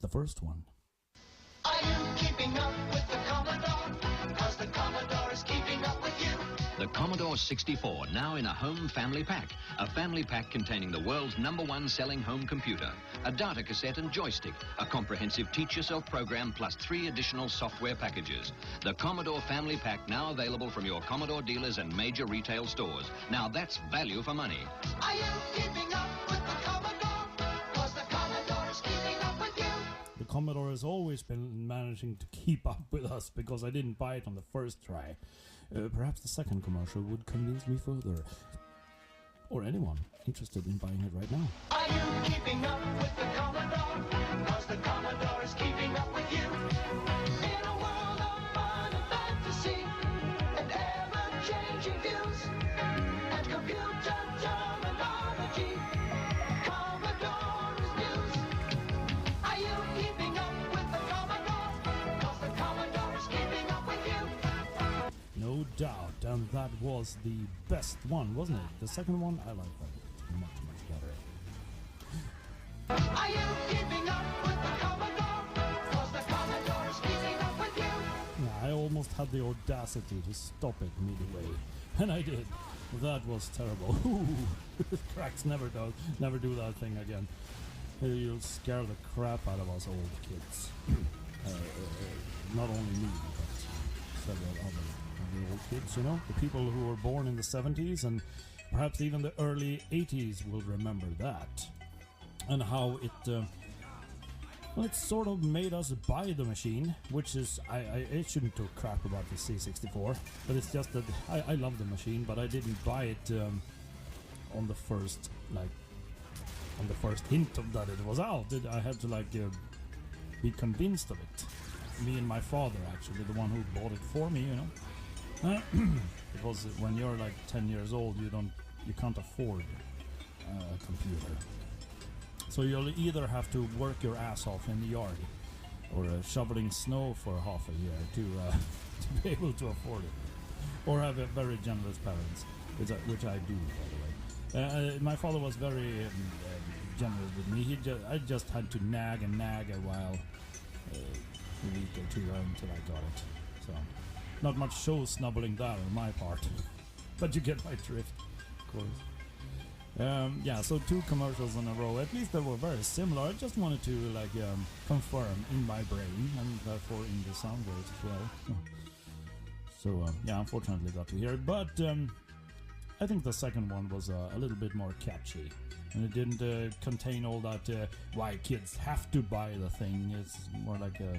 the first one. Are you keeping up with the Commodore? 'Cause the Commodore is keeping up with you. The Commodore 64, now in a home family pack. A family pack containing the world's #1 selling home computer, a data cassette and joystick, a comprehensive teach-yourself program, plus 3 additional software packages. The Commodore family pack now available from your Commodore dealers and major retail stores. Now that's value for money. Are you keeping up with the Commodore? 'Cause the Commodore is keeping up with you. The Commodore has always been managing to keep up with us because I didn't buy it on the first try. Perhaps the second commercial would convince me further. Or anyone interested in buying it right now. Are you keeping up with the Commodore? 'Cause the Commodore is keeping up with you. In a world of fun and fantasy and ever-changing views and computer terminology, Commodore is news. Are you keeping up with the Commodore? 'Cause the Commodore is keeping up with you. No doubt, and that was the best one, wasn't it? The second one, I like that much, much better. Are you keeping up with the Commodore? 'Cause the Commodore is keeping up with you. Yeah, I almost had the audacity to stop it midway, and I did. That was terrible. Cracks never do that thing again. You'll scare the crap out of us old kids. Not only me, but several other old kids, you know, the people who were born in the 70s and perhaps even the early 80s will remember that, and how it sort of made us buy the machine, which is, I shouldn't talk crap about the C64, but it's just that I love the machine, but I didn't buy it on the first hint of that it was out. I had to be convinced of it. Me and my father, actually, the one who bought it for me, you know. Because when you're like 10 years old, you can't afford a computer. So you'll either have to work your ass off in the yard or shoveling snow for half a year to be able to afford it, or have a very generous parents, which I do, by the way. My father was very generous with me. I just had to nag a while, a week or two until I got it. So. Not much show snubbling there on my part, but you get my drift, of course. Yeah, so 2 commercials in a row. At least they were very similar. I just wanted to confirm in my brain and therefore in the sound waves as well. So yeah, unfortunately got to hear it, but I think the second one was a little bit more catchy, and it didn't contain all that why kids have to buy the thing. It's more like a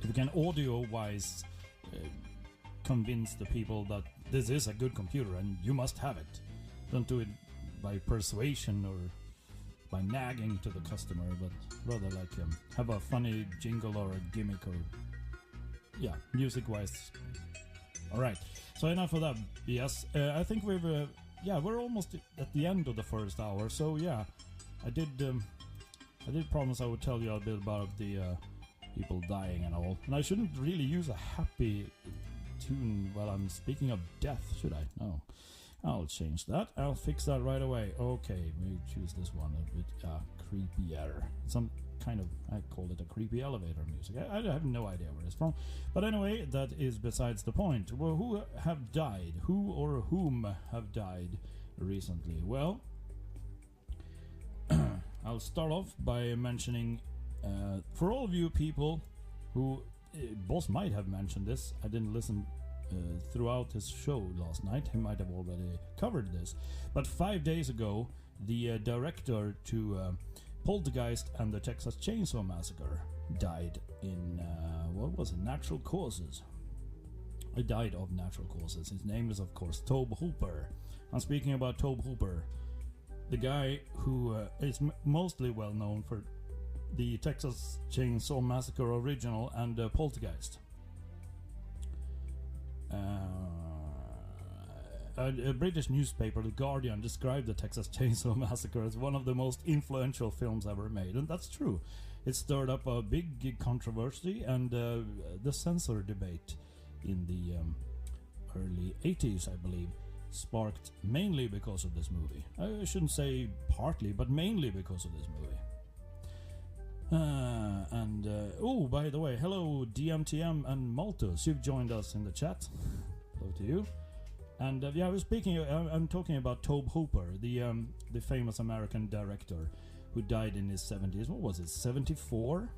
if you can audio-wise convince the people that this is a good computer and you must have it. Don't do it by persuasion or by nagging to the customer, but rather have a funny jingle or a gimmick or music-wise. All right, so enough of that BS. I think we're almost at the end of the first hour. So yeah, I did promise I would tell you a bit about the people dying and all. And I shouldn't really use a happy tune while I'm speaking of death, should I? No. I'll change that. I'll fix that right away. Okay, we choose this one a bit creepier. Some kind of, I call it a creepy elevator music. I have no idea where it's from. But anyway, that is besides the point. Well, who have died? Who or whom have died recently? Well, I'll start off by mentioning for all of you people who Boss might have mentioned this. I didn't listen throughout his show last night. He might have already covered this. But 5 days ago, the director to Poltergeist and the Texas Chainsaw Massacre died in, natural causes. He died of natural causes. His name is, of course, Tobe Hooper. I'm speaking about Tobe Hooper, the guy who is mostly well known for the Texas Chainsaw Massacre original and Poltergeist. A British newspaper, The Guardian, described the Texas Chainsaw Massacre as one of the most influential films ever made, and that's true. It stirred up a big controversy and the censor debate in the early 80s, I believe, sparked mainly because of this movie. I shouldn't say partly, but mainly because of this movie. Oh, by the way, hello DMTM and Malthus. You've joined us in the chat. Hello to you. And yeah, I was speaking. I'm talking about Tobe Hooper, the famous American director who died in his 70s. What was it? 74.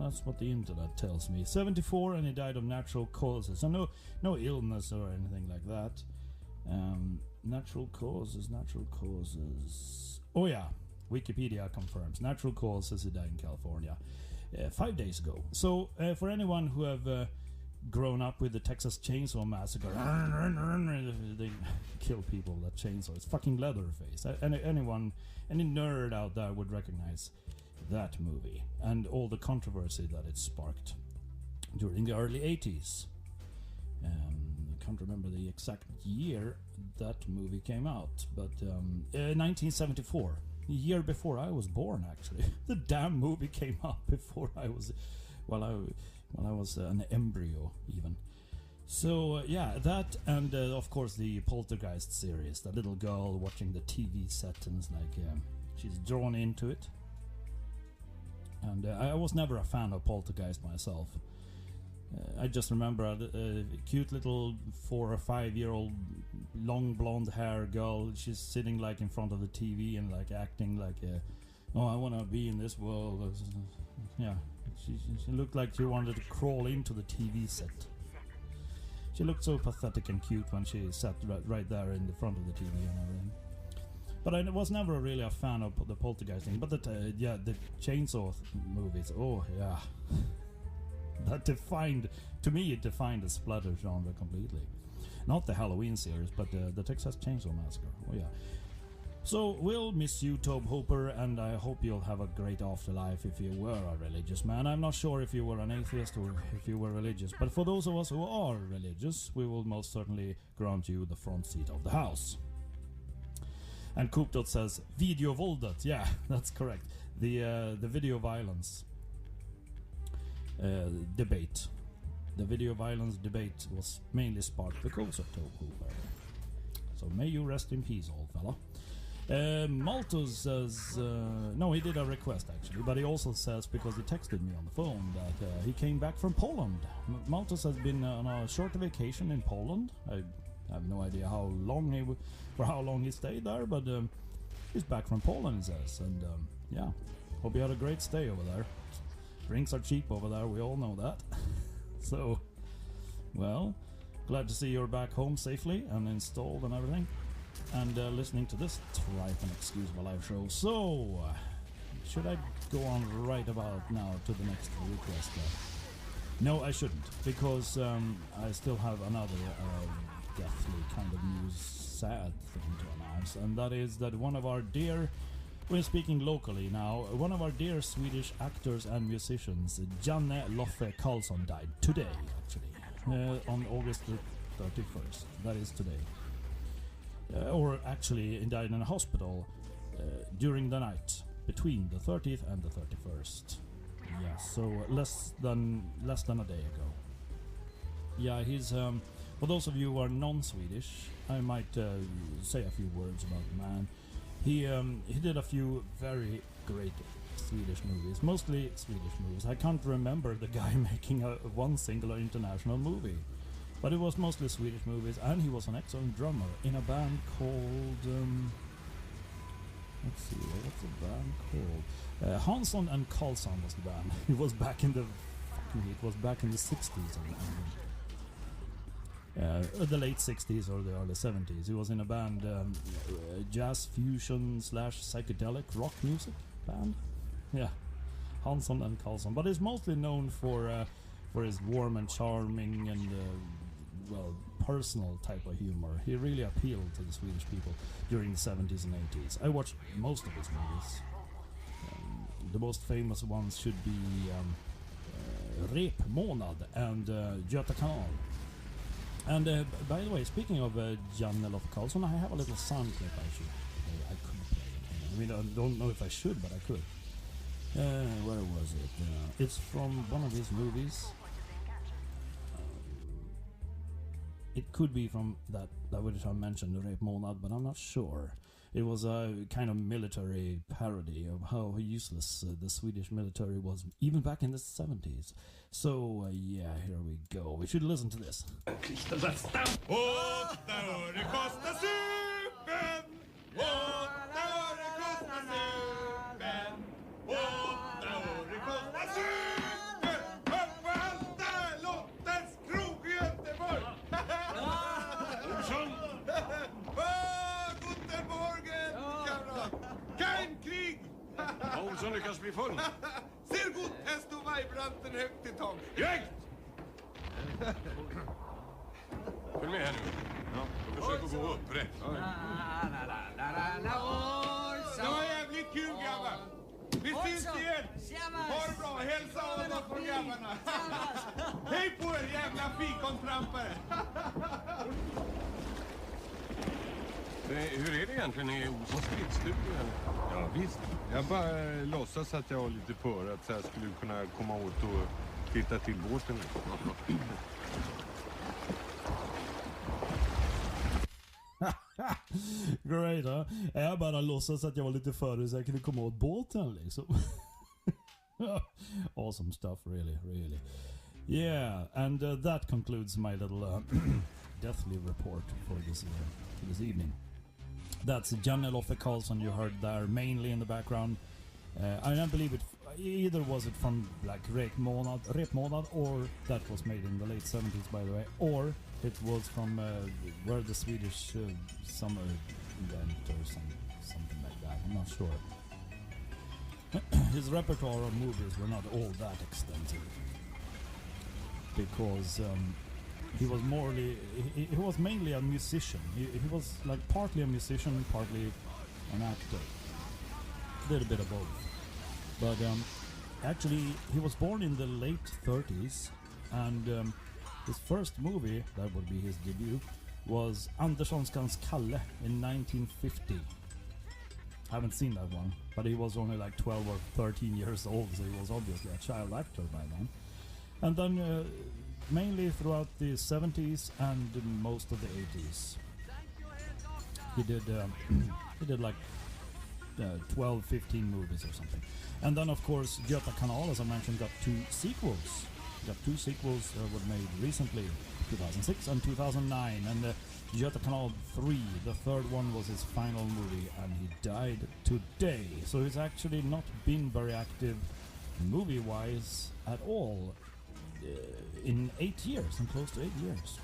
That's what the internet tells me. 74, and he died of natural causes. So no illness or anything like that. Natural causes. Oh yeah, Wikipedia confirms. Natural causes, he died in California 5 days ago. So for anyone who have grown up with the Texas Chainsaw Massacre, they kill people with that chainsaw. It's fucking Leatherface. Any nerd out there would recognize that movie and all the controversy that it sparked during the early 80s. I can't remember the exact year that movie came out, but 1974, a year before I was born, actually. The damn movie came out before I was, well, I was an embryo even. So yeah, that, and of course the Poltergeist series. That little girl watching the TV set and it's like she's drawn into it. And I was never a fan of Poltergeist myself. I just remember a cute little 4 or 5 year old long blonde hair girl. She's sitting like in front of the TV and like acting like, oh, I want to be in this world. Yeah, she looked like she wanted to crawl into the TV set. She looked so pathetic and cute when she sat right there in the front of the TV and everything. But I was never really a fan of the Poltergeist thing. But the Chainsaw movies, oh yeah. That defined the splatter genre completely. Not the Halloween series, but the Texas Chainsaw Massacre. Oh yeah. So we'll miss you, Tobe Hooper, and I hope you'll have a great afterlife if you were a religious man. I'm not sure if you were an atheist or if you were religious, but for those of us who are religious, we will most certainly grant you the front seat of the house. And Coopdot says, videovåldet. Yeah, that's correct. The video violence debate. The video violence debate was mainly sparked because of Tobe Hooper. So may you rest in peace, old fella. Malthus says, no, he did a request actually, but he also says, because he texted me on the phone, that he came back from Poland. Malthus has been on a short vacation in Poland. I have no idea how long he stayed there, but he's back from Poland, he says, and yeah, hope you had a great stay over there. Drinks are cheap over there, we all know that. So, well, glad to see you're back home safely and installed and everything, and listening to this tripe and excusable live show. So, should I go on right about now to the next request? No, I shouldn't, because I still have another deathly kind of news, sad thing to announce, and that is that one of our dear, we're speaking locally now, one of our dear Swedish actors and musicians, Janne Loffe Karlsson, died today, actually, on August the 31st. That is today. Or actually, he died in a hospital during the night between the 30th and the 31st. Yeah, so less than a day ago. Yeah, he's for those of you who are non-Swedish, I might say a few words about the man. He did a few very great Swedish movies, mostly Swedish movies. I can't remember the guy making one singular international movie, but it was mostly Swedish movies, and he was an excellent drummer in a band called let's see, what's the band called? Hansson and Karlsson was the band. It was back in the 60s the late 60s or the early 70s. He was in a band, jazz fusion / psychedelic rock music band. Yeah, Hansson and Karlsson. But he's mostly known for his warm and charming and personal type of humor. He really appealed to the Swedish people during the 70s and 80s. I watched most of his movies. The most famous ones should be Repmånad and Göta kanal. And by the way, speaking of Janne Loffe Karlsson, I have a little sound clip I should play. I could play it. I mean, I don't know if I should, but I could. Where was it? It's from one of his movies. It could be from that which I mentioned, Repmånad, but I'm not sure. It was a kind of military parody of how useless the Swedish military was, even back in the 70s. So, yeah, here we go. We should listen to this. 8 öre kostar supen! 8 öre kostar supen! 8 öre kostar supen! Upp på Alta! Lottes krog i Göteborg! Olsson! Guten Morgen, kamrat! Kein Krieg! Olsson lyckas bli full. Ser gut, häst och vajbranten högt i tak. Direkt! Följ med här nu. Ja, försök att gå upp rätt. Det var jävligt kul, grabbar. Vi syns igen. Ha det bra. Hälsa Adam från grabbarna. Hej på er, jävla fikontrampare. Hur är det egentligen i Olssons stridsstuga? Ja, visst. Jag bara låtsas att jag har lite för att så jag skulle kunna komma åt och titta till båten. Great, huh? Jag bara låtsas att jag var lite före så jag kunde komma åt båten liksom. Awesome stuff, really, really. Yeah, and that concludes my little deathly report for this evening. That's Janne Loffe Karlsson you heard there, mainly in the background. I don't believe it. Either was it from like Repmånad, or that was made in the late 70s, by the way, or it was from where the Swedish summer event or something like that. I'm not sure. His repertoire of movies were not all that extensive because he was mainly a musician. He was like partly a musician, partly an actor. A little bit of both. But actually, he was born in the late 30s, and his first movie, that would be his debut, was Anderssonskans Kalle in 1950. I haven't seen that one, but he was only like 12 or 13 years old, so he was obviously a child actor by then. And then mainly throughout the 70s and most of the 80s, he did like 12, 15 movies or something. And then of course Göta Kanal, as I mentioned, got two sequels. Were made recently, 2006 and 2009, and Göta Kanal 3, the third one, was his final movie, and he died today. So he's actually not been very active movie-wise at all in 8 years, and close to 8 years.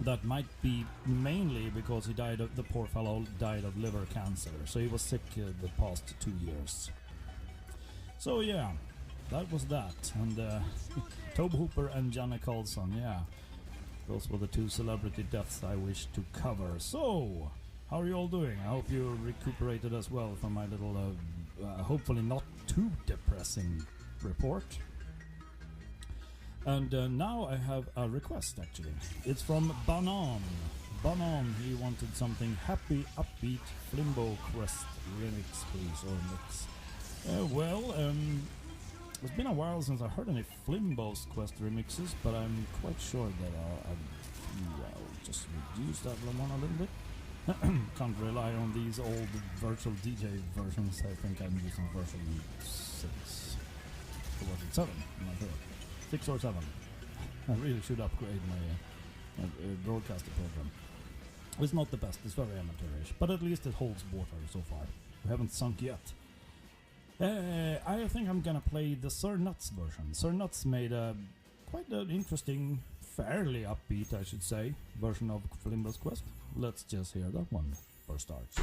That might be mainly because the poor fellow died of liver cancer, so he was sick the past 2 years. So yeah, that was that. And Tobe Hooper and Janne Karlsson, yeah, those were the two celebrity deaths I wish to cover. So, how are you all doing? I hope you recuperated as well from my little, hopefully not too depressing report. And now I have a request, actually. It's from Banan. Banan, he wanted something happy, upbeat, Flimbo Quest remix, please, or mix. It's been a while since I heard any Flimbo's Quest remixes, but I'm quite sure that I'll just reduce that one a little bit. Can't rely on these old virtual DJ versions. I think I'm using version 6. Or was it 7? I'm not sure. 6 or 7. I really should upgrade my broadcaster program. It's not the best, it's very amateurish, but at least it holds water so far. We haven't sunk yet. I think I'm gonna play the Sir Nuts version. Sir Nuts made a quite an interesting, fairly upbeat, I should say, version of Flimbo's Quest. Let's just hear that one for starts.